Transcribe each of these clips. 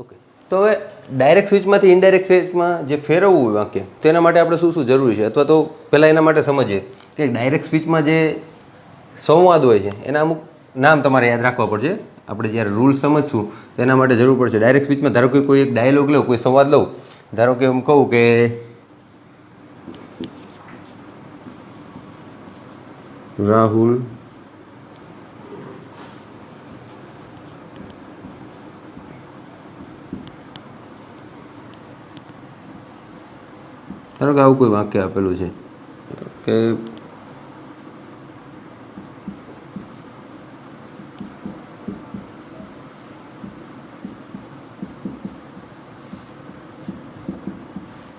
Okay, તો હવે direct સ્પીચમાંથી indirect સ્પીચમાં જે ફેરવવું હોય વાક્ય, તો એના માટે આપણે શું શું જરૂરી છે, અથવા તો પહેલાં એના માટે સમજીએ કે ડાયરેક્ટ સ્પીચમાં જે સંવાદ હોય છે એના અમુક નામ તમારે યાદ રાખવા પડશે. આપણે જ્યારે રૂલ્સ સમજશું તો એના માટે જરૂર પડશે. ડાયરેક્ટ સ્પીચમાં ધારો કે કોઈ એક ડાયલોગ લઉં, કોઈ સંવાદ લઉં, ધારો કે હું કહું કે રાહુલ ધારો કે આવું કોઈ વાક્ય આપેલું છે કે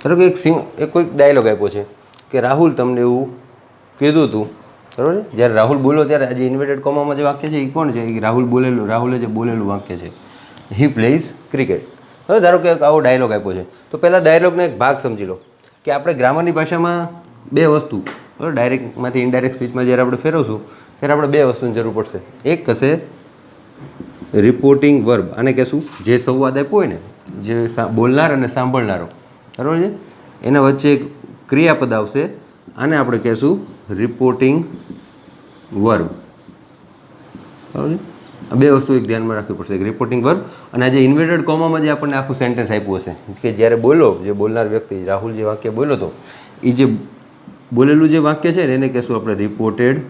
ધારો કે એક કોઈક ડાયલોગ આપ્યો છે કે રાહુલ તમને એવું કીધું હતું, બરાબર છે. જ્યારે રાહુલ બોલો ત્યારે આજે ઇન્વર્ટેડ કોમામાં જે વાક્ય છે એ કોણ છે? એ રાહુલે જે બોલેલું વાક્ય છે. હી પ્લેઝ ક્રિકેટ. હવે ધારો કે આવો ડાયલોગ આપ્યો છે, તો પહેલાં ડાયલોગનો એક ભાગ સમજી લો કે આપણે ગ્રામરની ભાષામાં બે વસ્તુ, બરાબર, ડાયરેક્ટમાંથી ઇનડાયરેક્ટ સ્પીચમાં જ્યારે આપણે ફેરવશું ત્યારે આપણે બે વસ્તુની જરૂર પડશે. એક હશે રિપોર્ટિંગ વર્બ, આને કહેશું જે સંવાદ આપ્યો હોય ને, જે બોલનાર અને સાંભળનારો, બરાબર છે, એના વચ્ચે એક ક્રિયાપદ આવશે, આને આપણે કહેશું રિપોર્ટિંગ વર્બ, બરાબર છે. આ બે વસ્તુ એક ધ્યાનમાં રાખવી પડશે, એક રિપોર્ટિંગ વર્બ અને આજે ઇન્વર્ટેડ કોમામાં જે આપણને આખું સેન્ટેન્સ આપ્યું હશે કે જ્યારે બોલો, જે બોલનાર વ્યક્તિ રાહુલ જે વાક્ય બોલ્યો હતો એ જે બોલેલું જે વાક્ય છે ને એને કહેશું આપણે રિપોર્ટેડ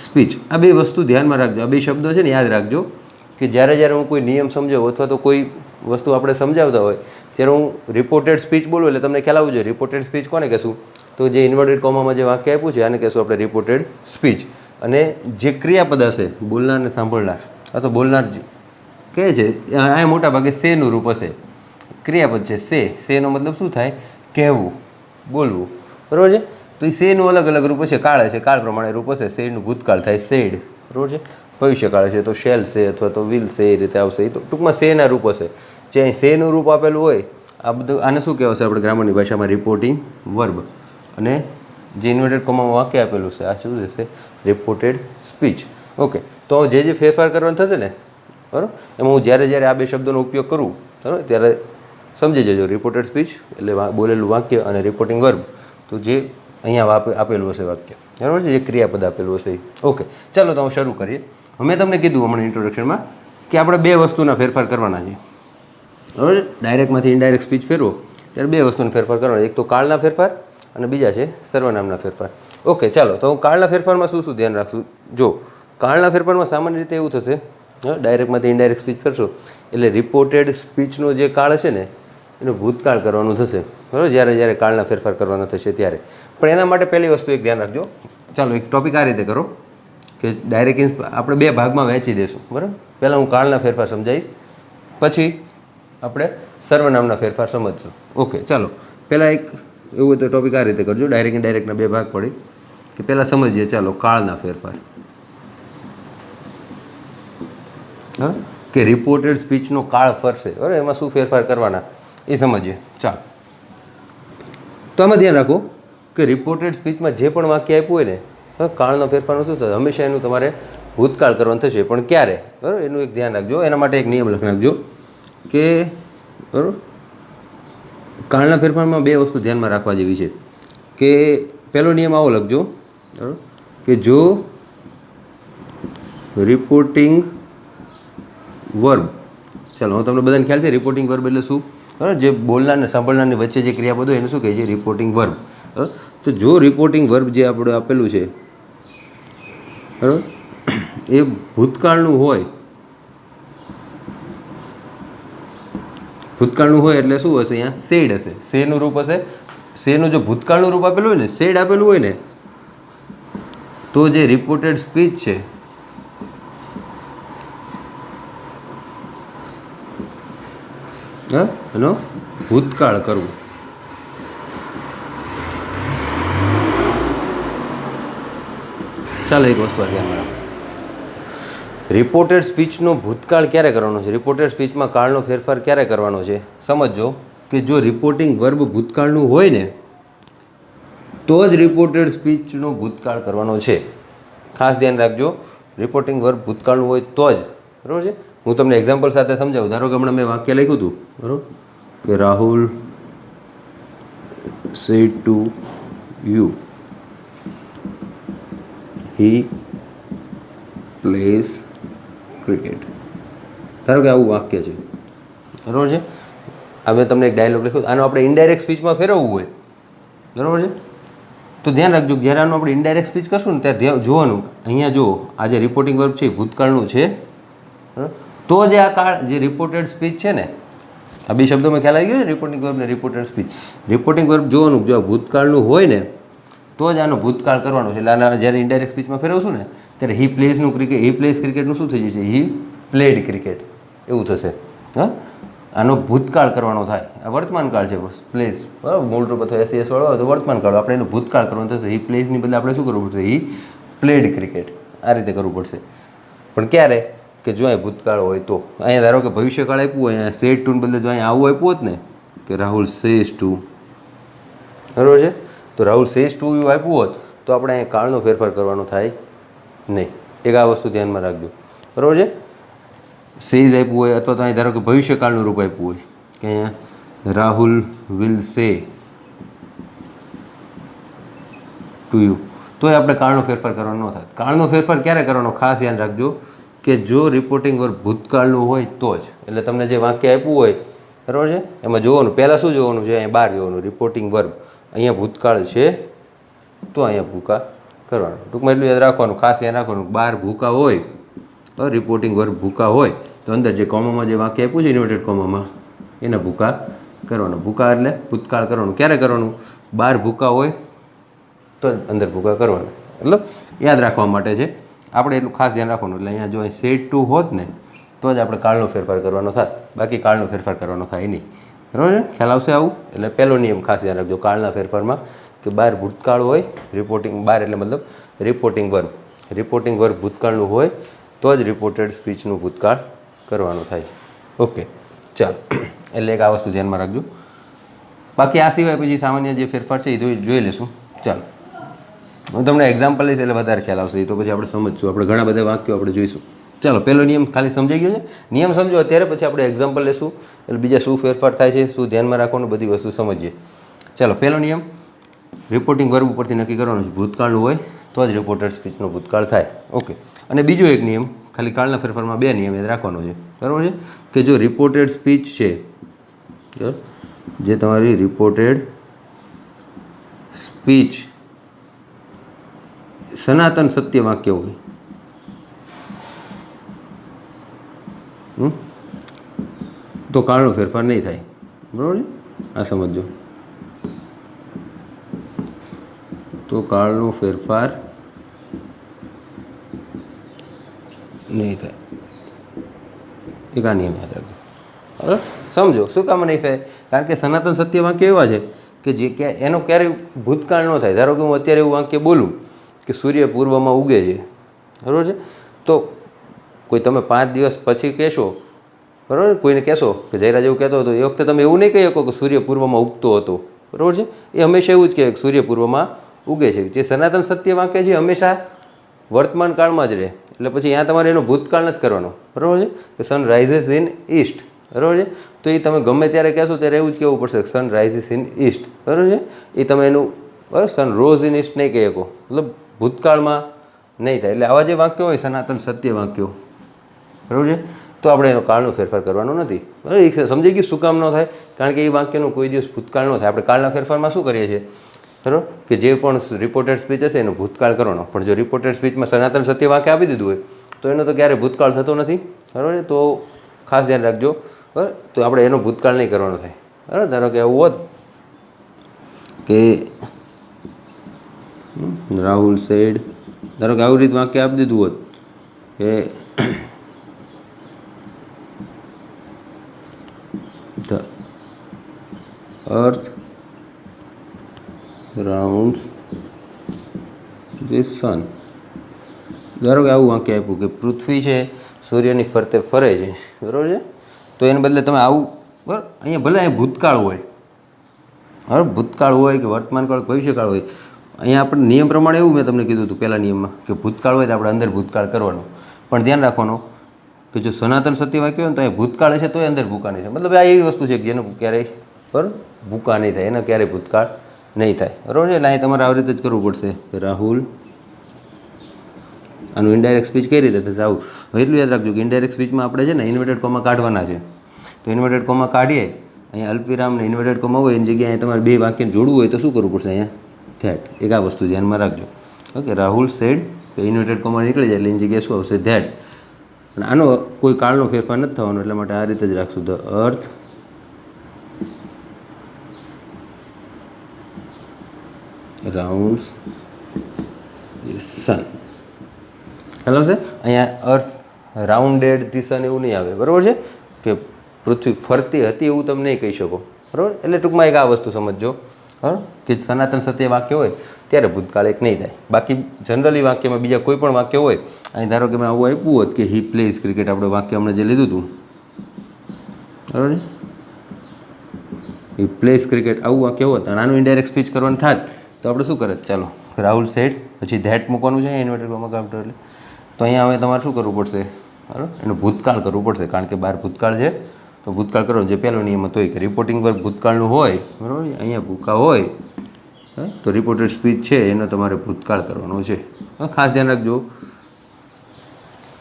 સ્પીચ. આ બે વસ્તુ ધ્યાનમાં રાખજો, આ બે શબ્દો છે ને યાદ રાખજો કે જ્યારે હું કોઈ નિયમ સમજાવું અથવા તો કોઈ વસ્તુ આપણે સમજાવતા હોય ત્યારે હું રિપોર્ટેડ સ્પીચ બોલું એટલે તમને ખ્યાલ આવવું જોઈએ. રિપોર્ટેડ સ્પીચ કોને કહેશું? તો જે ઇન્વર્ટેડ કોમામાં જે વાક્ય આપ્યું છે આને કહેશું આપણે રિપોર્ટેડ સ્પીચ. અને જે ક્રિયાપદ હશે બોલનાર ને સાંભળનાર, અથવા બોલનાર કહે છે આ મોટા ભાગે સેનું રૂપ હશે. ક્રિયાપદ છે સેનો મતલબ શું થાય? કહેવું, બોલવું, બરાબર છે. તો એ સેનું અલગ અલગ રૂપ હશે. કાળ છે, કાળ પ્રમાણે રૂપ હશે. સેડનું ભૂતકાળ થાય સેડ, બરાબર છે. ભવિષ્યકાળ છે તો શેલ છે અથવા તો વિલ છે, એ રીતે આવશે. એ તો ટૂંકમાં સેના રૂપ હશે. જે અહીં સેનું રૂપ આપેલું હોય આ બધું આને શું કહેવાશે આપણે ગ્રામરની ભાષામાં? Reporting verb. અને જે ઇન્વર્ટેડ કોમામાં વાક્ય આપેલું છે આ શું થશે? Reported speech. ઓકે, તો જે ફેરફાર કરવાનું થશે ને, બરાબર, એમાં હું જ્યારે આ બે શબ્દોનો ઉપયોગ કરું, બરાબર, ત્યારે સમજી જજો. રિપોર્ટેડ સ્પીચ એટલે બોલેલું વાક્ય અને રિપોર્ટિંગ વર્બ તો જે અહીંયા આપેલું હશે વાક્ય, બરાબર છે, જે ક્રિયાપદ આપેલું હશે. ઓકે, ચાલો તો હું શરૂ કરીએ. મેં તમને કીધું હમણાં ઇન્ટ્રોડક્શનમાં કે આપણે બે વસ્તુના ફેરફાર કરવાના છે, બરાબર. ડાયરેક્ટમાંથી ઇનડાયરેક્ટ સ્પીચ ફેરવો ત્યારે બે વસ્તુનો ફેરફાર કરવાનો, એક તો કાળના ફેરફાર અને બીજા છે સર્વનામના ફેરફાર. ઓકે, ચાલો તો હું કાળના ફેરફારમાં શું ધ્યાન રાખશું? જો કાળના ફેરફારમાં સામાન્ય રીતે એવું થશે, ડાયરેક્ટમાંથી ઇનડાયરેક્ટ સ્પીચ કરશો એટલે રિપોર્ટેડ સ્પીચનો જે કાળ છે ને એનું ભૂતકાળ કરવાનું થશે, બરાબર, જ્યારે કાળના ફેરફાર કરવાના થશે ત્યારે. પણ એના માટે પહેલી વસ્તુ એક ધ્યાન રાખજો. ચાલો એક ટોપિક આ રીતે કરો કે ડાયરેક્ટ આપણે બે ભાગમાં વહેંચી દઈશું, બરાબર. પહેલાં હું કાળના ફેરફાર સમજાવીશ, પછી આપણે સર્વનામના ફેરફાર સમજશું. ઓકે, ચાલો પહેલાં એક એવું હોય તો ટોપિક આ રીતે કરજો. ડાયરેક્ટ ઇનડાયરેક્ટના બે ભાગ પડી કે પહેલાં સમજીએ. ચાલો કાળના ફેરફાર, હા, કે રિપોર્ટેડ સ્પીચનો કાળ ફરશે, બરાબર, એમાં શું ફેરફાર કરવાના એ સમજીએ. ચાલો, તો આમાં ધ્યાન રાખો કે રિપોર્ટેડ સ્પીચમાં જે પણ વાક્ય આપ્યું હોય ને, કાળનો ફેરફારનું શું થશે? હંમેશા એનું તમારે ભૂતકાળ કરવાનું થશે, પણ ક્યારે, બરાબર, એનું એક ધ્યાન રાખજો. એના માટે એક નિયમ લખી નાખજો કે, બરાબર, કાળના ફેરફારમાં બે વસ્તુ ધ્યાનમાં રાખવા જેવી છે. કે પહેલો નિયમ આવો લખજો, બરાબર, કે જો રિપોર્ટિંગ વર્બ, ચાલો હું તમને બધાને ખ્યાલ છે રિપોર્ટિંગ વર્બ એટલે શું, બરાબર, જે બોલનાર અને સાંભળનારની વચ્ચે જે ક્રિયાપદ હોય એને શું કહે છે? Reporting verb. તો જો રિપોર્ટિંગ વર્બ જે આપણે આપેલું છે, બરાબર, એ ભૂતકાળનું હોય, ભૂતકાળનું હોય એટલે શું હશે? અહીંયા સેડ હશે, સેનું રૂપ હશે. સેનું જો ભૂતકાળનું રૂપ આપેલું હોય ને, સેડ આપેલું હોય ને, તો જે રિપોર્ટેડ સ્પીચ છે એનો ભૂતકાળ કરવું. ચાલો એક વસ્તુ ધ્યાનમાં રાખો, રિપોર્ટેડ સ્પીચનો ભૂતકાળ ક્યારે કરવાનો છે? રિપોર્ટેડ સ્પીચમાં કાળનો ફેરફાર ક્યારે કરવાનો છે? સમજો કે જો રિપોર્ટિંગ વર્બ ભૂતકાળનું હોય ને તો જ રિપોર્ટેડ સ્પીચનો ભૂતકાળ કરવાનો છે. ખાસ ધ્યાન રાખજો, રિપોર્ટિંગ વર્બ ભૂતકાળનું હોય તો જ, બરાબર છે. હું તમને એક્ઝામ્પલ સાથે સમજાવું. ધારો કે હમણાં મેં વાક્ય લખ્યું હતું, બરાબર, કે Rahul said to you he plays cricket. ધારો કે આવું વાક્ય છે, બરાબર છે. આ મેં તમને એક ડાયલોગ લખ્યો. આનો આપણે ઇનડાયરેક્ટ સ્પીચમાં ફેરવવું હોય, બરાબર છે, તો ધ્યાન રાખજો જ્યારે આનું આપણે ઇનડાયરેક્ટ સ્પીચ કરશું ને ત્યારે જોવાનું, અહીંયા જો આ જે રિપોર્ટિંગ વર્બ છે એ ભૂતકાળનું છે, તો જે આ કાળ જે રિપોર્ટેડ સ્પીચ છે ને, આ બે શબ્દોમાં ખ્યાલ આવી ગયો છે, રિપોર્ટિંગ વર્બ ને રિપોર્ટેડ સ્પીચ. રિપોર્ટિંગ વર્બ જોવાનું, જો આ ભૂતકાળનું હોય ને તો જ આનો ભૂતકાળ કરવાનો છે. એટલે આના જ્યારે ઇનડાયરેક્ટ સ્પીચમાં ફેરવશું ને ત્યારે હી પ્લેઝનું ક્રિકેટ, હી પ્લેઝ ક્રિકેટનું શું થઈ જશે? હી પ્લેડ ક્રિકેટ એવું થશે. હા, આનો ભૂતકાળ કરવાનો થાય. આ વર્તમાન કાળ છે, પ્લેઝ, બરાબર, મૂળરૂપ અથવા એસએસ વાળો હોય તો વર્તમાન કાળ, આપણે એનો ભૂતકાળ કરવાનો થશે. હી પ્લેઝની બદલે આપણે શું કરવું પડશે? હી પ્લેડ ક્રિકેટ, આ રીતે કરવું પડશે. પણ ક્યારે? કે જો અહીં ભૂતકાળ હોય તો. અહીંયા ધારો કે ભવિષ્યકાળ આપ્યું હોય, અહીંયા સેડ ટુને બદલે જો અહીંયા આવું આપ્યું હોત ને કે રાહુલ સેઝ ટુ, બરાબર છે, તો રાહુલ સેઝ ટુ એવું આપ્યું હોત તો આપણે અહીંયા કાળનો ફેરફાર કરવાનો થાય નહીં. એક આ વસ્તુ ધ્યાનમાં રાખજો, બરાબર છે. સેઝ આપ્યું હોય અથવા તો અહીં ધારો કે ભવિષ્યકાળનું રૂપ આપ્યું હોય કે અહીંયા રાહુલ વિલ સે ટુ યુ, તો આપણે કાળનો ફેરફાર કરવાનો ન થાય. કાળનો ફેરફાર ક્યારે કરવાનો? ખાસ ધ્યાન રાખજો કે જો રિપોર્ટિંગ વર્બ ભૂતકાળનું હોય તો જ. એટલે તમને જે વાક્ય આપ્યું હોય, બરાબર છે, એમાં જોવાનું પહેલાં શું જોવાનું છે? અહીંયા બહાર જોવાનું રિપોર્ટિંગ વર્બ. અહીંયા ભૂતકાળ છે તો અહીંયા ભૂકા કરવાનું. ટૂંકમાં એટલું યાદ રાખવાનું, ખાસ ધ્યાન રાખવાનું. બહાર ભૂકા હોય, રિપોર્ટિંગ વર્બ ભૂકા હોય તો અંદર જે કોમામાં જે વાક્ય આપ્યું છે ઇન્વર્ટેડ કોમામાં એને ભૂકા કરવાનું. ભૂકા એટલે ભૂતકાળ કરવાનું. ક્યારે કરવાનું? બહાર ભૂકા હોય તો અંદર ભૂકા કરવાનું. મતલબ યાદ રાખવા માટે છે, આપણે એટલું ખાસ ધ્યાન રાખવાનું. એટલે અહીંયા જો અહીં સેડ ટુ હોત ને તો જ આપણે કાળનો ફેરફાર કરવાનો થાય, બાકી કાળનો ફેરફાર કરવાનો થાય નહીં. બરાબર છે, ખ્યાલ આવશે આવું? એટલે પહેલો નિયમ ખાસ ધ્યાન રાખજો કાળના ફેરફારમાં, કે બહાર ભૂતકાળ હોય, રિપોર્ટિંગ બહાર એટલે મતલબ રિપોર્ટિંગ વર્બ, રિપોર્ટિંગ વર્બ ભૂતકાળનું હોય તો જ રિપોર્ટેડ સ્પીચનું ભૂતકાળ કરવાનું થાય. ઓકે, ચાલો, એટલે એક આ વસ્તુ ધ્યાનમાં રાખજો. બાકી આ સિવાય પછી સામાન્ય જે ફેરફાર છે એ જોઈ લેશું. ચાલો, હું તમને એક્ઝામ્પલ લઈશ એટલે વધારે ખ્યાલ આવશે. એ તો પછી આપણે સમજશું, આપણે ઘણા બધા વાક્યો આપણે જોઈશું. ચાલો, પહેલો નિયમ ખાલી સમજાઈ ગયો છે. નિયમ સમજો અત્યારે, પછી આપણે એક્ઝામ્પલ લેશું એટલે બીજા શું ફેરફાર થાય છે, શું ધ્યાનમાં રાખવાનું, બધી વસ્તુ સમજીએ. ચાલો, પહેલો નિયમ રિપોર્ટિંગ વર્બ ઉપરથી નક્કી કરવાનું છે. ભૂતકાળનું હોય તો જ રિપોર્ટેડ સ્પીચનો ભૂતકાળ થાય. ઓકે, અને બીજો એક નિયમ, ખાલી કાળના ફેરફારમાં બે નિયમ યાદ રાખવાનો છે, બરાબર છે, કે જો રિપોર્ટેડ સ્પીચ છે, જે તમારી રિપોર્ટેડ સ્પીચ સનાતન સત્ય વાક્ય હોય, તો કાળનો ફેરફાર નહીં થાય. બરાબર છે, આ સમજો. તો કાળનો ફેરફાર નહીં થાય. એક આ નિયમ યાદ રાખજો. બરાબર, સમજો શું કામ નહીં થાય? કારણ કે સનાતન સત્ય વાક્ય એવા છે કે જે એનો ક્યારેય ભૂતકાળ ન થાય. ધારો કે હું અત્યારે એવું વાક્ય બોલું કે સૂર્ય પૂર્વમાં ઉગે છે, બરાબર છે, તો કોઈ તમે 5 દિવસ પછી કહેશો, બરાબર, કોઈને કહેશો કે જયરાજ એવું કહેતો હતો, એ વખતે તમે એવું નહીં કહી શકો કે સૂર્ય પૂર્વમાં ઉગતો હતો, બરાબર છે. એ હંમેશા એવું જ કહે કે સૂર્ય પૂર્વમાં ઉગે છે. જે સનાતન સત્ય વાક્ય છે હંમેશા વર્તમાન કાળમાં જ રહે. એટલે પછી અહીંયા તમારે એનો ભૂતકાળ નથી કરવાનો, બરાબર છે, કે સન રાઇઝેસ ઇન ઈસ્ટ, બરાબર છે, તો એ તમે ગમે ત્યારે કહેશો ત્યારે એવું જ કહેવું પડશે કે સન રાઇઝેસ ઇન ઈસ્ટ, બરાબર છે. એ તમે એનું બરાબર સન રોઝ ઇન ઈસ્ટ નહીં કહી શકો, મતલબ ભૂતકાળમાં નહીં થાય. એટલે આવા જે વાક્યો હોય સનાતન સત્ય વાક્યો, બરાબર છે, તો આપણે એનો કાળનો ફેરફાર કરવાનો નથી. બરાબર, એ સમજી ગયું શું કામ ન થાય? કારણ કે એ વાક્યનો કોઈ દિવસ ભૂતકાળ ન થાય. આપણે કાળના ફેરફારમાં શું કરીએ છીએ, બરાબર, કે જે પણ રિપોર્ટેડ સ્પીચ હશે એનો ભૂતકાળ કરવાનો. પણ જો રિપોર્ટેડ સ્પીચમાં સનાતન સત્ય વાક્ય આપી દીધું હોય તો એનો તો ક્યારેય ભૂતકાળ થતો નથી, બરાબર. તો ખાસ ધ્યાન રાખજો, બરાબર. તો આપણે એનો ભૂતકાળ નહીં કરવાનો થાય, બરાબર. ધારો કે એવું હોત કે રાહુલ સેડ, ધારો કે આવી રીતે વાક્ય આપી દીધું હોત કે the earth rounds the sun. ધારો કે આવું વાક્ય આપ્યું કે પૃથ્વી છે સૂર્યની ફરતે ફરે છે, બરાબર છે, તો એને બદલે તમે આવું, બરાબર, અહીંયા ભલે અહીંયા ભૂતકાળ હોય, બરાબર, ભૂતકાળ હોય કે વર્તમાન કાળ ભવિષ્યકાળ હોય, અહીંયા આપણે નિયમ પ્રમાણે એવું મેં તમને કીધું હતું પહેલાં નિયમમાં કે ભૂતકાળ હોય તો આપણે અંદર ભૂતકાળ કરવાનો. પણ ધ્યાન રાખવાનું કે જો સનાતન સત્ય વાક્ય હોય ને તો એ ભૂતકાળ છે તો એ અંદર ભૂકા નહીં થાય. મતલબ આ એવી વસ્તુ છે કે જેને ક્યારેય બરાબર ભૂકા નહીં થાય, એનો ક્યારેય ભૂતકાળ નહીં થાય. બરાબર છે. એટલે અહીં તમારે આવી રીતે જ કરવું પડશે કે રાહુલ, આનું ઇનડાયરેક્ટ સ્પીચ કઈ રીતે થશે આવું. હવે એટલું યાદ રાખજો કે ઇનડાયરેક્ટ સ્પીચમાં આપણે છે ને ઇન્વર્ટેડ કોમા કાઢવાના છે. તો ઇન્વર્ટેડ કોમા કાઢીએ, અહીંયા અલ્પવિરામ ને ઇન્વર્ટેડ કોમા હોય એની જગ્યાએ તમારે બે વાક્યને જોડવું હોય તો શું કરવું પડશે? અહીંયા ધેટ. એક આ વસ્તુ ધ્યાનમાં રાખજો. Okay, Rahul said, inverted comma નીકળી જાય એટલે એની જગ્યાએ શું આવશે? ધેટ. અને આનો કોઈ કાળનો ફેરફાર નથી થવાનો, એટલા માટે આ રીતે જ રાખશું. ધ અર્થ રાઉન્ડ્સ સન. ખ્યાલ આવશે? અહીંયા અર્થ રાઉન્ડેડ ધી સન એવું નહીં આવે. બરાબર છે કે પૃથ્વી ફરતી હતી એવું તમે નહીં કહી શકો. બરાબર. એટલે ટૂંકમાં એક આ વસ્તુ સમજજો કે સનાતન સત્ય વાક્ય હોય ત્યારે ભૂતકાળ એક નહીં થાય. બાકી જનરલી વાક્યમાં બીજા કોઈ પણ વાક્ય હોય, અહીં ધારો કે મેં આવું આપ્યું હોત કે હી પ્લેઝ ક્રિકેટ, આપણે વાક્ય હમણાં જે લીધું હતું, બરાબર છે, હી પ્લેઝ ક્રિકેટ, આવું વાક્ય હોત અને આનું ઇનડાયરેક્ટ સ્પીચ કરવાનું થાત તો આપણે શું કરત? ચાલો, રાહુલ સેડ, પછી ધેટ મૂકવાનું છે ઇન્વર્ટેડ કોમા કાઢો એટલે. તો અહીંયા હવે તમારે શું કરવું પડશે? બરાબર, એનું ભૂતકાળ કરવું પડશે, કારણ કે બહાર ભૂતકાળ છે તો ભૂતકાળ કરો. જે પહેલો નિયમ હતો એ કે રિપોર્ટિંગ પર ભૂતકાળનું હોય, બરાબર, અહીંયા ભૂકા હોય તો રિપોર્ટેડ સ્પીચ છે એનો તમારે ભૂતકાળ કરવાનો છે. ખાસ ધ્યાન રાખજો.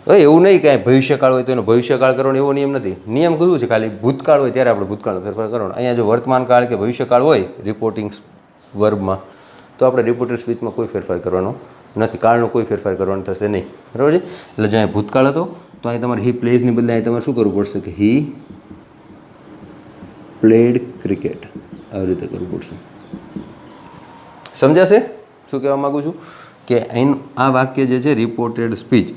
હવે એવું નહીં કે ભવિષ્યકાળ હોય તો એનો ભવિષ્યકાળ કરવાનો એવો નિયમ નથી. નિયમ કશું છે? ખાલી ભૂતકાળ હોય ત્યારે આપણે ભૂતકાળનો ફેરફાર કરવાનો. અહીંયા જો વર્તમાન કાળ કે ભવિષ્યકાળ હોય રિપોર્ટિંગ વર્બમાં તો આપણે રિપોર્ટેડ સ્પીચમાં કોઈ ફેરફાર કરવાનો નથી, કાળનો કોઈ ફેરફાર કરવાનો થશે નહીં. બરાબર છે. એટલે જો અહીંયા ભૂતકાળ હતો તો અહીં તમારે હી પ્લેઝની બદલે અહીં તમારે શું કરવું પડશે કે હી પ્લેડ ક્રિકેટ, આવી રીતે કરવું પડશે. સમજાશે શું કહેવા માગું છું? કે અહીં આ વાક્ય જે છે રિપોર્ટેડ સ્પીચ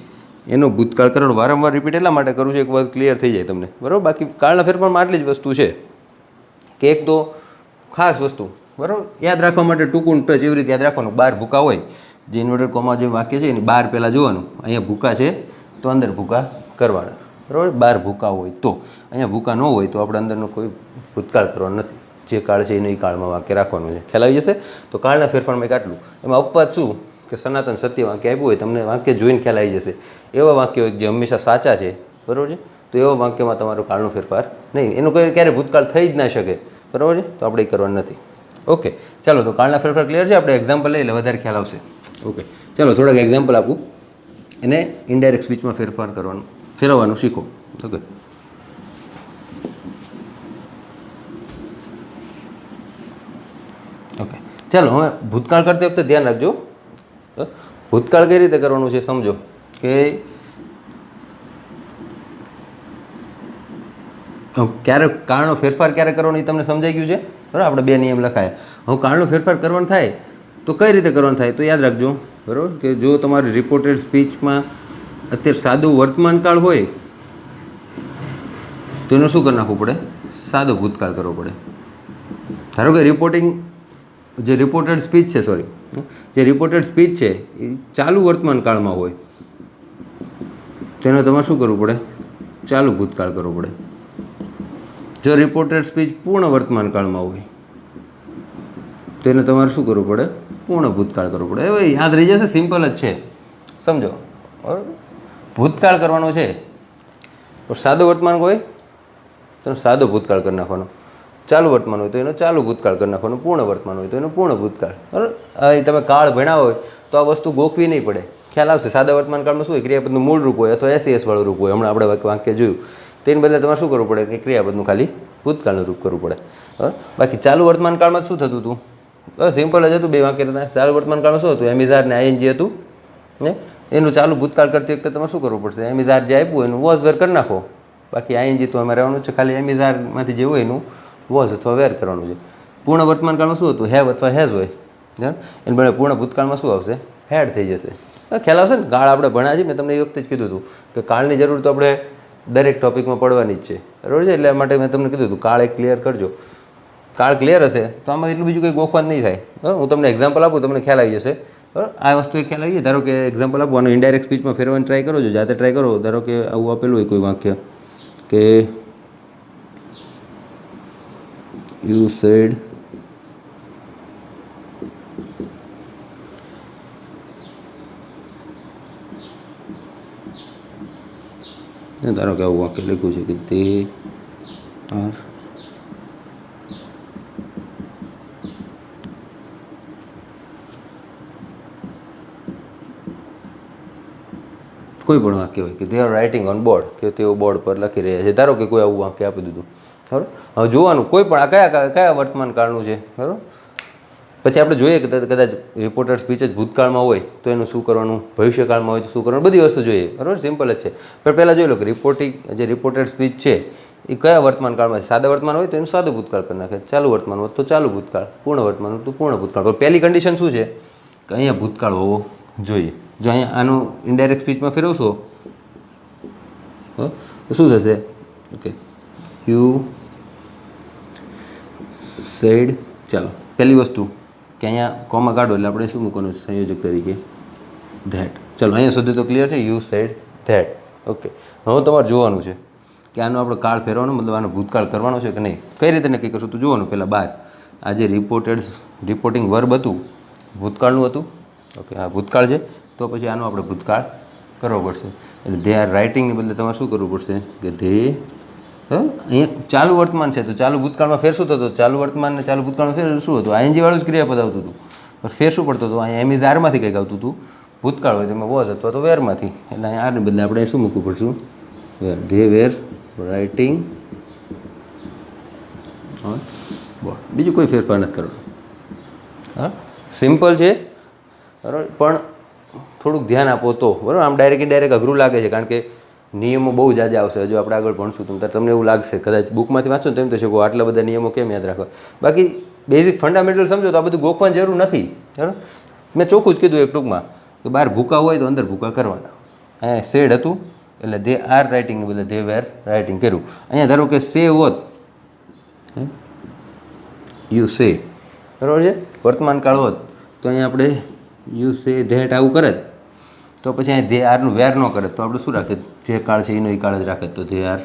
એનો ભૂતકાળ કરવાનો વારંવાર રિપીટ એટલા માટે કરું છું એક વાત ક્લિયર થઈ જાય તમને. બરાબર. બાકી કાળના ફેરફારમાં આટલી જ વસ્તુ છે કે એક તો ખાસ વસ્તુ, બરાબર, યાદ રાખવા માટે ટૂંકું ટચ એવી રીતે યાદ રાખવાનું. બાર ભૂકા હોય, જે ઇન્વર્ટેડ કોમા જે વાક્ય છે એની બાર પહેલાં જોવાનું, અહીંયા ભૂકા છે તો અંદર ભૂકા કરવાના. બરાબર. બાર ભૂકા હોય તો, અહીંયા ભૂકા ન હોય તો આપણે અંદરનો કોઈ ભૂતકાળ કરવાનો નથી. જે કાળ છે એને એ કાળમાં વાક્ય રાખવાનું છે. ખ્યાલ આવી જશે? તો કાળના ફેરફારમાં એક આટલું. એમાં અપવાદ શું કે સનાતન સત્ય વાક્ય આપ્યું હોય, તમને વાક્ય જોઈને ખ્યાલ આવી જશે. એવા વાક્ય હોય જે હંમેશા સાચા છે, બરાબર છે, તો એવા વાક્યમાં તમારો કાળનો ફેરફાર નહીં, એનું કોઈ ક્યારે ભૂતકાળ થઈ જ ના શકે. બરાબર છે. તો આપણે એ કરવાનું નથી. ઓકે, ચાલો. તો કાળના ફેરફાર ક્લિયર છે. આપણે એક્ઝામ્પલ લઈ એટલે વધારે ખ્યાલ આવશે. ઓકે, ચાલો થોડાક એક્ઝામ્પલ આપું. એને ઇનડાયરેક્ટ સ્પીચમાં ફેરફાર કરવાનું, ફેરવવાનું શીખો. ઓકે, ઓકે, ચાલો. હવે ભૂતકાળ કરતી વખતે ધ્યાન રાખજો. ભૂતકાળ કઈ રીતે કરવાનું છે સમજો. કે ક્યારે કાળનો ફેરફાર ક્યારે કરવાનો એ તમને સમજાઈ ગયું છે? બરાબર. આપણે બે નિયમ લખાયા. હવે કાળનો ફેરફાર કરવાનો થાય તો કઈ રીતે કરવાનું થાય તો યાદ રાખજો. બરાબર. કે જો તમારી રિપોર્ટેડ સ્પીચમાં અત્યારે સાદું વર્તમાન કાળ હોય તો એનું શું કરી નાખવું પડે? સાદો ભૂતકાળ કરવો પડે. ધારો કે જે રિપોર્ટેડ સ્પીચ છે, સોરી, જે રિપોર્ટેડ સ્પીચ છે એ ચાલુ વર્તમાન કાળમાં હોય તેનો તમારે શું કરવું પડે? ચાલુ ભૂતકાળ કરવો પડે. જો રિપોર્ટેડ સ્પીચ પૂર્ણ વર્તમાન કાળમાં હોય તો એને તમારે શું કરવું પડે? પૂર્ણ ભૂતકાળ કરવું પડે. હવે યાદ રહી જશે, સિમ્પલ જ છે, સમજો. ભૂતકાળ કરવાનો છે તો સાદો વર્તમાન હોય તો સાદો ભૂતકાળ કરી નાખવાનો, ચાલુ વર્તમાન હોય તો એનો ચાલુ ભૂતકાળ કરી નાખવાનો, પૂર્ણ વર્તમાન હોય તો એનો પૂર્ણ ભૂતકાળ. બરાબર. અહીં તમે કાળ ભણ્યા હોય તો આ વસ્તુ ગોખવી નહીં પડે, ખ્યાલ આવશે. સાદા વર્તમાન કાળમાં શું હોય? ક્રિયાપદનું મૂળ રૂપ હોય અથવા એસએસ વાળું રૂપ હોય. હમણાં આપણે વાક્ય જોયું તેની બદલે તમારે શું કરવું પડે? કે ક્રિયાપદનું ખાલી ભૂતકાળનું રૂપ કરવું પડે. બરાબર. બાકી ચાલુ વર્તમાન કાળમાં શું થતું હતું? બસ સિમ્પલ જ હતું. બે વાક્ય હતા. ચાલુ વર્તમાન કાળમાં શું હતું? એમિઝાર ને આઈએનજી હતું ને એનું ચાલુ ભૂતકાળ કરતી વખતે તમારે શું કરવું પડશે? એમિઝાર જે આપ્યું એનું વોઝ વેર કરી નાખો. બાકી આઈએનજી તો અમારે રહેવાનું છે, ખાલી એમિઝારમાંથી જે હોય એનું વોઝ અથવા વેર કરવાનું છે. પૂર્ણ વર્તમાન કાળમાં શું હતું? હેવ અથવા હેઝ હોય. એને બને પૂર્ણ ભૂતકાળમાં શું આવશે? હેડ થઈ જશે. ખ્યાલ આવશે ને? કાળ આપણે ભણ્યા છે, મેં તમને એ વખતે જ કીધું હતું કે કાળની જરૂર તો આપણે દરેક ટોપિકમાં પડવાની જ છે. બરાબર છે. એટલે માટે મેં તમને કીધું હતું કાળ એક ક્લિયર કરજો. કાળ ક્લિયર હશે તો આમાં એટલું બીજું કંઈ ગોખવાનું નહીં થાય. બરાબર. હું તમને એક્ઝામ્પલ આપું, તમને ખ્યાલ આવી જશે. બરાબર. આ વસ્તુ એક ખ્યાલ આવી જાય. ધારો કે એક્ઝામ્પલ આપું, આનું ઇનડાયરેક્ટ સ્પીચમાં ફેરવાની ટ્રાય કરો છો, જાતે ટ્રાય કરો. ધારો કે આવું આપેલું હોય કોઈ વાક્ય કે યુ સેડ ધારો કે આવું વાક્ય લખ્યું છે કે દે આર કોઈ પણ વાક્ય હોય કે they are writing on board, કે તેઓ બોર્ડ પર લખી રહ્યા છે. ધારો કે કોઈ આવું વાક્ય આપી દીધું, બરાબર. હવે જોવાનું કોઈ પણ આ કયા વર્તમાન કાળનું છે, બરાબર. પછી આપણે જોઈએ કે કદાચ રિપોર્ટેડ સ્પીચ જ ભૂતકાળમાં હોય તો એનું શું કરવાનું, ભવિષ્યકાળમાં હોય તો શું કરવાનું, બધી વસ્તુ જોઈએ, બરાબર. સિમ્પલ જ છે. પણ પહેલાં જોઈ લો કે રિપોર્ટેડ સ્પીચ છે એ કયા વર્તમાન કાળમાં છે. સાદા વર્તમાન હોય તો એનું સાદું ભૂતકાળ કરી નાખે, ચાલુ વર્તમાન હોય તો ચાલુ ભૂતકાળ, પૂર્ણ વર્તમાન હોય તો પૂર્ણ ભૂતકાળ. પણ પહેલી કન્ડિશન શું છે કે અહીંયા ભૂતકાળ હોવો જોઈએ. જો અહીંયા આનું ઇનડાયરેક્ટ સ્પીચમાં ફેરવશો તો શું થશે, ઓકે, યુ સેડ. ચાલો પહેલી વસ્તુ કે અહીંયા કોમા કાઢો એટલે આપણે શું મૂકવાનું સંયોજક તરીકે ધેટ. ચાલો અહીંયા સુધી તો ક્લિયર છે, યુ સેડ ધેટ. ઓકે, હવે તમારે જોવાનું છે કે આનો આપણે કાળ ફેરવાનો, મતલબ આનો ભૂતકાળ કરવાનો છે કે નહીં. કઈ રીતે નક્કી કરશું તો જોવાનું. પહેલાં બાર આ જે રિપોર્ટિંગ વર્બ હતું ભૂતકાળનું હતું, ઓકે, હા ભૂતકાળ છે, તો પછી આનો આપણે ભૂતકાળ કરવો પડશે. એટલે ધે આર રાઇટિંગને બદલે તમારે શું કરવું પડશે કે ધે, અહીંયા ચાલુ વર્તમાન છે તો ચાલુ ભૂતકાળમાં ફેર શું થતો, ચાલુ વર્તમાન ને ચાલુ ભૂતકાળમાં ફેર શું હતું, આઈએનજી વાળું જ ક્રિયાપદ આવતું હતું. પણ ફેર શું પડતો હતો, અહીંયા એમ ઇઝ આરમાંથી કંઈક આવતું હતું, ભૂતકાળ હોય તેમાં વોઝ અથવા તો વેરમાંથી. એટલે અહીંયા આરને બદલે આપણે શું મૂકવું પડશું, were. They were writing on board. બીજું કોઈ ફેરફાર નથી કરવાનો. હા, સિમ્પલ છે, બરાબર. પણ થોડુંક ધ્યાન આપો તો, બરાબર. આમ ડાયરેક્ટ અઘરું લાગે છે કારણ કે નિયમો બહુ જાજા આવશે. હજુ આપણે આગળ ભણશું તો તમને એવું લાગશે, કદાચ બુકમાંથી વાંચો તો એમ થશે કે આટલા બધા નિયમો કેમ યાદ રાખવા. બાકી બેઝિક ફંડામેન્ટલ સમજો તો આ બધું ગોખવાની જરૂર નથી, બરાબર. મેં ચોખ્ખું જ કીધું એક ટૂંકમાં કે બહાર ભૂકા હોય તો અંદર ભૂકા કરવાના. અહીંયા સેડ હતું એટલે ધે આર રાઇટિંગ બદલે ધે વેર રાઇટિંગ કર્યું. અહીંયા ધારો કે સે હોત, યુ સે, બરાબર છે, વર્તમાન કાળ હોત તો અહીંયા આપણે યુ સે ધેટ આવું કરે તો પછી અહીંયા ધે આરનું વેર ન કરે તો આપણે શું રાખે, જે કાળ છે એનો એ કાળ જ રાખે, તો they are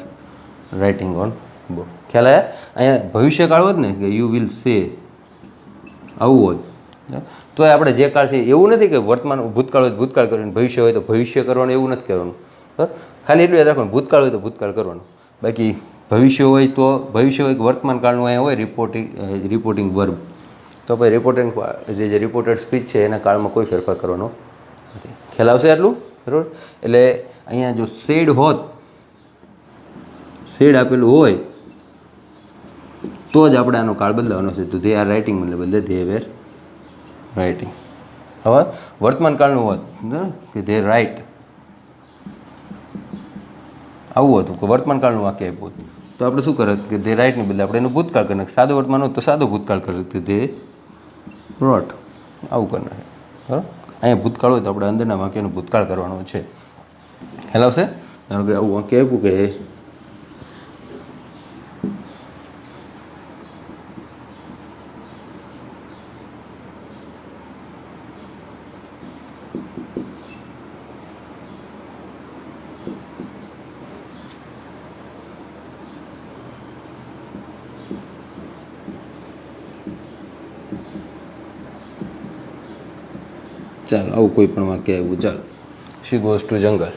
writing on board. ખ્યાલ આવ્યા. અહીંયા ભવિષ્યકાળ હોત ને કે યુ વિલ સે, આવું હોત તો આપણે જે કાળ છે એવું નથી કે વર્તમાન ભૂતકાળ હોય તો ભૂતકાળ કરવાનું, ભવિષ્ય હોય તો ભવિષ્ય કરવાનું, એવું નથી કરવાનું, બરાબર. ખાલી એટલું યાદ રાખવાનું, ભૂતકાળ હોય તો ભૂતકાળ કરવાનું. બાકી ભવિષ્ય હોય તો ભવિષ્ય હોય કે વર્તમાન કાળનું અહીંયા હોય રિપોર્ટિંગ વર્બ, તો પછી જે રિપોર્ટેડ સ્પીચ છે એના કાળમાં કોઈ ફેરફાર કરવાનો નથી. ખ્યાલ આવશે આટલું, બરાબર. એટલે અહીંયા જો સેડ હોત, સેડ આપેલું હોય તો જ આપણે આનો કાળ બદલાવાનો છે. તો ધે આર રાઇટિંગ બદલે ધે વેર રાઇટિંગ. હવે વર્તમાન કાળનું હોત કે ધે રાઇટ, આવું હતું કે વર્તમાન કાળનું વાક્ય આપ્યું તો આપણે શું કરે કે ધે રાઇટને બદલે આપણે એનું ભૂતકાળ કરી નાખે. સાદો વર્તમાન હોત તો સાદો ભૂતકાળ કરે કે ધે રોટ, આવું કરી નાખે, બરાબર. અહીંયા ભૂતકાળ હોય તો આપણે અંદરના વાક્યનો ભૂતકાળ કરવાનો છે. ખ્યાલ આવશે. ધારો કે આવું વાક્ય આપ્યું કે ચાલો આવું કોઈ પણ વાક્ય આવ્યું, ચાલો શી ગોઝ ટુ જંગલ,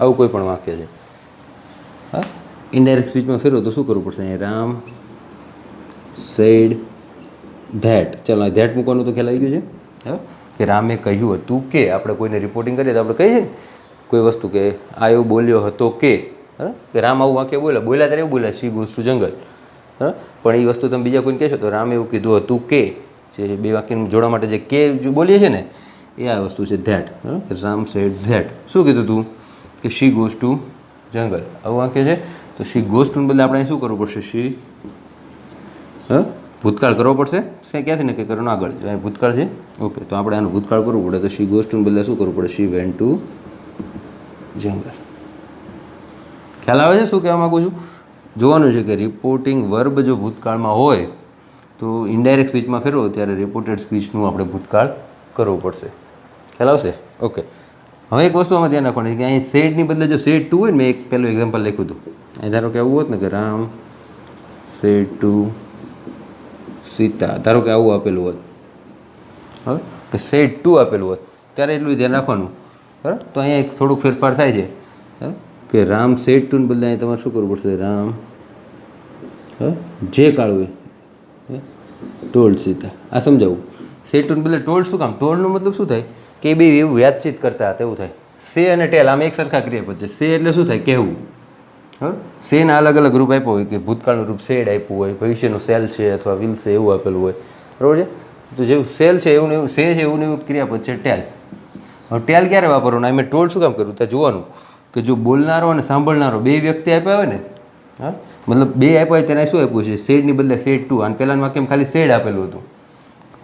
આવું કોઈ પણ વાક્ય છે. હા, ઇનડાયરેક્ટ સ્પીચમાં ફેરવો તો શું કરવું પડશે, અહીંયા રામ સેડ ધેટ. ચાલો ધેટ મૂકવાનું તો ખ્યાલ આવી ગયું છે. હા, કે રામે કહ્યું હતું કે, આપણે કોઈને રિપોર્ટિંગ કરીએ તો આપણે કહીએ ને કોઈ વસ્તુ કે આ એવું બોલ્યો હતો કે, હા, કે રામ આવું વાક્ય બોલ્યા ત્યારે એવું બોલ્યા શી ગોઝ ટુ જંગલ, હા. પણ એ વસ્તુ તમે બીજા કોઈને કહેશો તો રામે એવું કીધું હતું કે, જે બે વાક્યને જોડવા માટે જે કે બોલીએ છીએ ને એ આ વસ્તુ છે ધેટ. Ram said that. શું કીધું તું કે શી ગોઝ ટુ જંગલ, આવું વાક્ય છે. તો શી ગોઝ ટુ બદલે આપણે શું કરવું પડશે, શી, હા, ભૂતકાળ કરવો પડશે. ક્યાંથી નક્કી કરવાનું, આગળ અહીં ભૂતકાળ છે, ઓકે, તો આપણે આનું ભૂતકાળ કરવું પડે. તો શી ગોઝ ટુ બદલે શું કરવું પડે, શી વેન્ટ ટુ જંગલ. ખ્યાલ આવે છે શું કહેવા માગું છું. જોવાનું છે કે રિપોર્ટિંગ વર્બ જો ભૂતકાળમાં હોય તો ઇનડાયરેક્ટ સ્પીચમાં ફેરવો ત્યારે રિપોર્ટેડ સ્પીચનું આપણે ભૂતકાળ કરવું પડશે. ખ્યાલ આવશે, ઓકે. હવે એક વસ્તુ આમાં ધ્યાન રાખવાની કે અહીં સેડની બદલે જો સેડ ટુ હોય ને, મેં એક પહેલું એક્ઝામ્પલ લખ્યું હતું, અહીં ધારો કે આવું હોત ને કે રામ સેડ ટુ સીતા, ધારો કે આવું આપેલું હોત, હવે કે સેડ ટુ આપેલું હોત ત્યારે એટલું ધ્યાન રાખવાનું, બરાબર. તો અહીંયા એક થોડુંક ફેરફાર થાય છે, કે રામ સેડ ટુ ને બદલે અહીં તમારે શું કરવું પડશે? રામ જે કાળું હોય ટોલ્ડ સીતા. આ સમજાવું. સેડ ટુ ને બદલે ટોલ્ડ શું કામ? ટોલ્ડનો મતલબ શું થાય કે એ બે એવું વાતચીત કરતા હતા એવું થાય. સે અને ટેલ આમ એક સરખા ક્રિયાપદ છે. સે એટલે શું થાય? કહેવું. સેના અલગ અલગ રૂપ આપ્યો હોય કે ભૂતકાળનું રૂપ સેડ આપ્યું હોય, ભવિષ્યનું સેલ છે અથવા વિલ છે એવું આપેલું હોય, બરાબર છે. તો જેવું સેલ છે એવું ને એવું, સે છે એવું ને એવું ક્રિયાપદ છે ટેલ. હવે ટેલ ક્યારે વાપરવાનું? મેં ટોલ્ડ શું કામ કર્યું? ત્યાં જોવાનું કે જો બોલનારો અને સાંભળનારો બે વ્યક્તિ આપ્યા હોય ને, હા મતલબ બે આપ્યા હોય તેને શું આપ્યું છે? સેડની બદલે સેડ ટુ. અને પહેલાંનું વાક્યમ ખાલી સેડ આપેલું હતું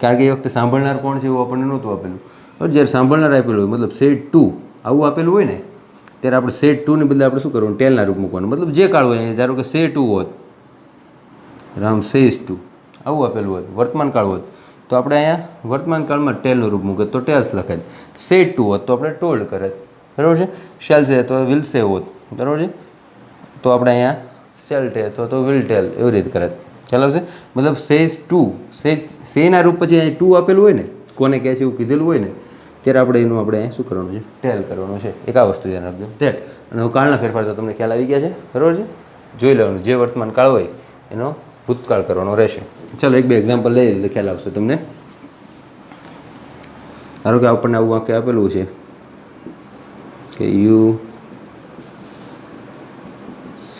કારણ કે એ વખતે સાંભળનાર કોણ છે એવું આપણને નહોતું આપેલું. જ્યારે સાંભળનાર આપેલું હોય મતલબ સેડ ટુ આવું આપેલું હોય ને ત્યારે આપણે સેડ ટુને બદલે આપણે શું કરવાનું? ટેલના રૂપ મૂકવાનું. મતલબ જે કાળ હોય ધારો કે સે ટુ હોત, રામ સેઝ ટુ આવું આપેલું હોય, વર્તમાન કાળ હોત તો આપણે અહીંયા વર્તમાન કાળમાં ટેલનું રૂપ મૂકે તો ટેલ્સ લખાય. સેડ ટુ હોત તો આપણે ટોલ્ડ કરે, બરાબર છે. શેલ છે તો વિલ સે હોત, બરાબર છે, તો આપણે અહીંયા શેલ ટે અથવા તો વિલ ટેલ એવી રીતે કરે. ખ્યાલ આવશે? મતલબ સેઝ ટુ, સેના રૂપ પછી અહીં ટુ આપેલું હોય ને, કોને કહે છે એવું કીધેલું હોય ને ત્યારે આપણે એનું આપણે શું કરવાનું છે? ટેલ કરવાનું છે. એક આ વસ્તુ ધ્યાન રાખજો. ધેટ. અને હવે કાળના ફેરફાર તો તમને ખ્યાલ આવી ગયા છે, બરાબર છે. જોઈ લેવાનું જે વર્તમાન કાળ હોય એનો ભૂતકાળ કરવાનો રહેશે. ચાલો એક બે એક્ઝામ્પલ લઈએ એટલે ખ્યાલ આવશે તમને. ધારો કે આપણને આવું વાક્ય આપેલું છે કે you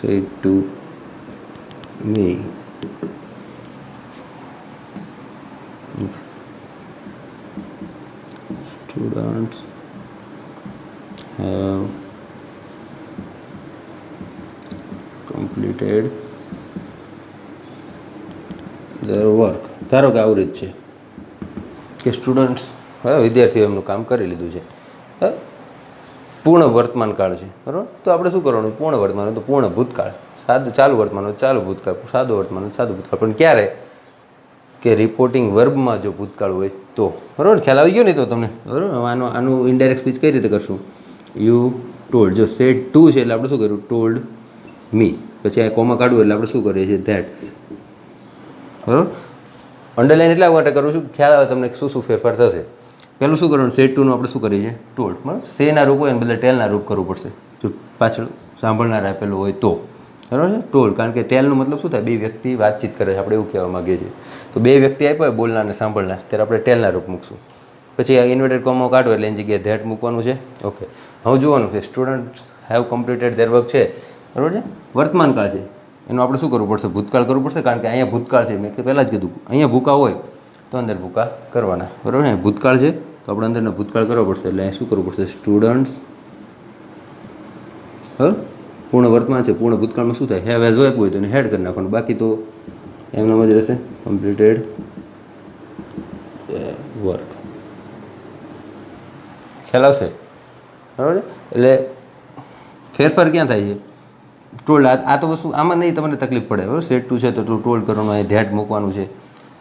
said to me students have completed their work. ધારો કે આવી રીત છે કે સ્ટુડન્ટ્સ વિદ્યાર્થીઓ એમનું કામ કરી લીધું છે. પૂર્ણ વર્તમાન કાળ છે, બરાબર. તો આપણે શું કરવાનું? પૂર્ણ વર્તમાન તો પૂર્ણ ભૂતકાળ, સાદું ચાલુ વર્તમાન ચાલુ ભૂતકાળ, સાદું વર્તમાન સાદું ભૂતકાળ. પણ ક્યારે? કે રિપોર્ટિંગ વર્બમાં જો ભૂતકાળ હોય તો, બરાબર. ખ્યાલ આવી ગયો ને તો તમને, બરાબર. આનું ઇનડાયરેક્ટ સ્પીચ કઈ રીતે કરશું? You told. જો સેડ ટુ છે એટલે આપણે શું કર્યું? ટોલ્ડ મી. પછી આ કોમા કાઢવું એટલે આપણે શું કરીએ છીએ? ધેટ, બરાબર. અંડરલાઇન એટલા માટે કરું છું ખ્યાલ આવે તમને શું શું ફેરફાર થશે. પહેલું શું કરવાનું? સેડ ટુનું આપણે શું કરીએ છીએ? ટોલ્ડ, બરાબર. સેના રૂપ હોય એને બદલે ટેલના રૂપ કરવું પડશે જો પાછળ સાંભળનાર આપેલું હોય તો, બરાબર છે. ટોલ્ડ કારણ કે ટેલનું મતલબ શું થાય? બે વ્યક્તિ વાતચીત કરે છે, આપણે એવું કહેવા માગીએ છીએ. તો બે વ્યક્તિ આપ્યા હોય બોલનાર અને સાંભળનાર ત્યારે આપણે ટેલના રૂપ મૂકશું. પછી આ ઇન્વર્ટેડ કોમા કાઢો એટલે એની જગ્યાએ ધેટ મૂકવાનું છે. ઓકે. હવે જોવાનું કે students have completed their work છે, બરાબર છે. વર્તમાન કાળ છે એનું આપણે શું કરવું પડશે? ભૂતકાળ કરવું પડશે કારણ કે અહીંયા ભૂતકાળ છે. મેં પહેલાં જ કીધું અહીંયા ભૂકા હોય તો અંદર ભૂકા કરવાના, બરાબર ને. ભૂતકાળ છે તો આપણે અંદરનો ભૂતકાળ કરવો પડશે એટલે અહીંયા શું કરવું પડશે? સ્ટુડન્ટ્સ પૂર્ણ વર્તમાન છે, પૂર્ણ ભૂતકાળમાં શું થાય? હેવ હેઝ હોય તો એને હેડ કરી નાખવાનું, બાકી તો એમનામ જ રહેશે કમ્પ્લીટેડ વર્ક. ખ્યાલ આવશે, બરાબર. એટલે ફેરફાર ક્યાં થાય છે? ટોલ્ડ. આ તો વસ્તુ આમાં નહીં તમને તકલીફ પડે, બરાબર. સેટ ટુ છે તો ટોલ્ડ કરવાનું, અહીં ધેટ મૂકવાનું છે.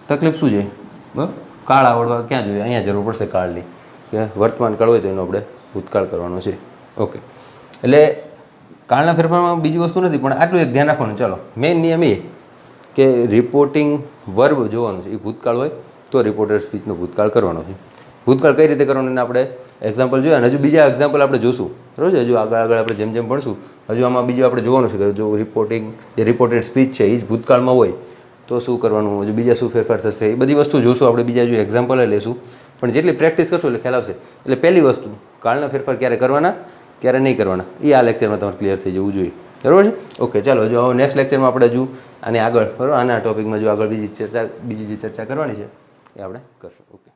તકલીફ શું છે? બરાબર. કાળ આવડવા ક્યાં જોઈએ? અહીંયા જરૂર પડશે કાળની, કે વર્તમાન કાળ હોય તો એનો આપણે ભૂતકાળ કરવાનો છે. ઓકે. એટલે કાળના ફેરફારમાં બીજી વસ્તુ નથી, પણ આટલું એક ધ્યાન રાખવાનું. ચાલો, મેઇન નિયમ એ કે રિપોર્ટિંગ વર્બ જોવાનું છે, એ ભૂતકાળ હોય તો રિપોર્ટેડ સ્પીચનો ભૂતકાળ કરવાનો છે. ભૂતકાળ કઈ રીતે કરવાનું એને આપણે એક્ઝામ્પલ જોઈએ અને હજુ બીજા એક્ઝામ્પલ આપણે જોશું, બરાબર છે. હજુ આગળ આપણે જેમ જેમ ભણશું હજુ આમાં બીજું આપણે જોવાનું છે કે જો રિપોર્ટેડ સ્પીચ છે એ જ ભૂતકાળમાં હોય તો શું કરવાનું, હજુ બીજા શું ફેરફાર થશે, એ બધી વસ્તુ જોશું આપણે. બીજા જો એક્ઝામ્પલ લઈશું પણ જેટલી પ્રેક્ટિસ કરશું એટલે ખ્યાલ આવશે. એટલે પહેલી વસ્તુ, કાળના ફેરફાર ક્યારે કરવાના ક્યારે નહીં કરવાના એ આ લેક્ચરમાં તમારે ક્લિયર થઈ જવું જોઈએ, બરાબર છે. ઓકે, ચાલો હજુ હવે નેક્સ્ટ લેક્ચરમાં આપણે હજુ આને આગળ, બરાબર, આના ટોપિકમાં જો આગળ બીજી જે ચર્ચા કરવાની છે એ આપણે કરશું. ઓકે.